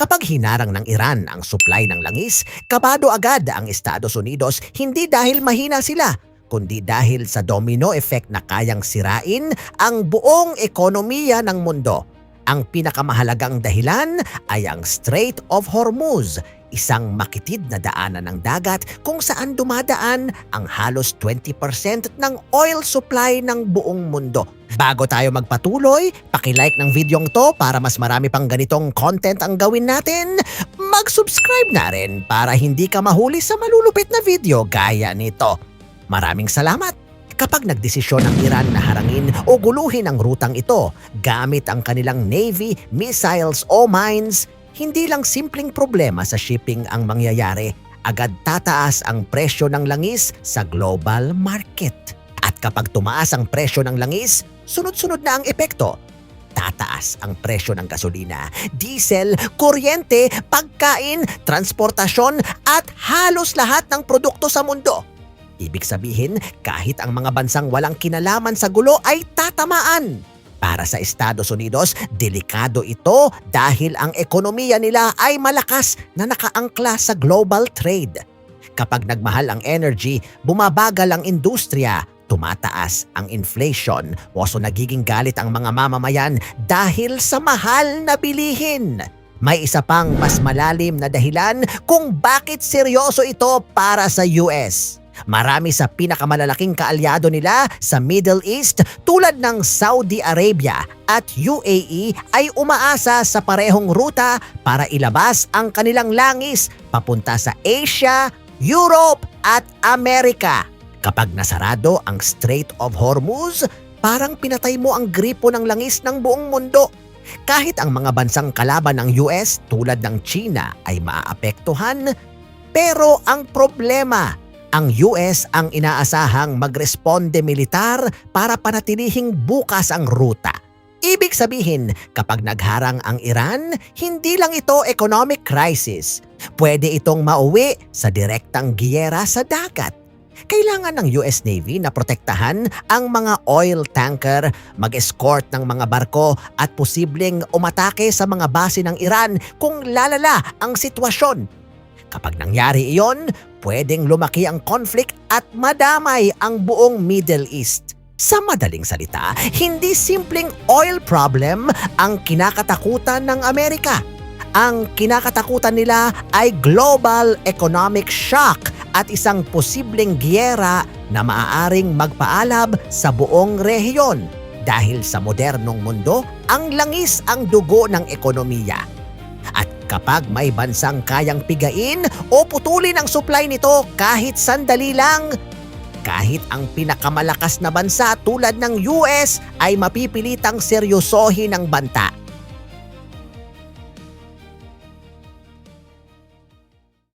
Kapag hinarang ng Iran ang supply ng langis, kabado agad ang Estados Unidos hindi dahil mahina sila, kundi dahil sa domino effect na kayang sirain ang buong ekonomiya ng mundo. Ang pinakamahalagang dahilan ay ang Strait of Hormuz, isang makitid na daanan ng dagat kung saan dumadaan ang halos 20% ng oil supply ng buong mundo. Bago tayo magpatuloy, paki-like ng videong to para mas marami pang ganitong content ang gawin natin. Mag-subscribe na rin para hindi ka mahuli sa malulupit na video gaya nito. Maraming salamat! Kapag nagdesisyon ang Iran na harangin o guluhin ang rutang ito gamit ang kanilang navy, missiles o mines, hindi lang simpleng problema sa shipping ang mangyayari. Agad tataas ang presyo ng langis sa global market. At kapag tumaas ang presyo ng langis, sunod-sunod na ang epekto. Tataas ang presyo ng gasolina, diesel, kuryente, pagkain, transportasyon at halos lahat ng produkto sa mundo. Ibig sabihin, kahit ang mga bansang walang kinalaman sa gulo ay tatamaan. Para sa Estados Unidos, delikado ito dahil ang ekonomiya nila ay malakas na nakaangkla sa global trade. Kapag nagmahal ang energy, bumabagal ang industriya, tumataas ang inflation, waso nagiging galit ang mga mamamayan dahil sa mahal na bilihin. May isa pang mas malalim na dahilan kung bakit seryoso ito para sa US. Marami sa pinakamalalaking kaalyado nila sa Middle East tulad ng Saudi Arabia at UAE ay umaasa sa parehong ruta para ilabas ang kanilang langis papunta sa Asia, Europe at Amerika. Kapag nasarado ang Strait of Hormuz, parang pinatay mo ang gripo ng langis ng buong mundo. Kahit ang mga bansang kalaban ng US tulad ng China ay maaapektuhan, pero ang problema, ang US ang inaasahang magresponde militar para panatilihing bukas ang ruta. Ibig sabihin, kapag nagharang ang Iran, hindi lang ito economic crisis. Pwede itong mauwi sa direktang giyera sa dagat. Kailangan ng US Navy na protektahan ang mga oil tanker, mag-escort ng mga barko at posibleng umatake sa mga base ng Iran kung lalala ang sitwasyon. Kapag nangyari iyon, pwedeng lumaki ang conflict at madamay ang buong Middle East. Sa madaling salita, hindi simpleng oil problem ang kinakatakutan ng Amerika. Ang kinakatakutan nila ay global economic shock at isang posibleng giyera na maaaring magpaalab sa buong rehiyon. Dahil sa modernong mundo, ang langis ang dugo ng ekonomiya. At kapag may bansang kayang pigain o putulin ang supply nito kahit sandali lang, kahit ang pinakamalakas na bansa tulad ng US ay mapipilitang seryosohin ang banta.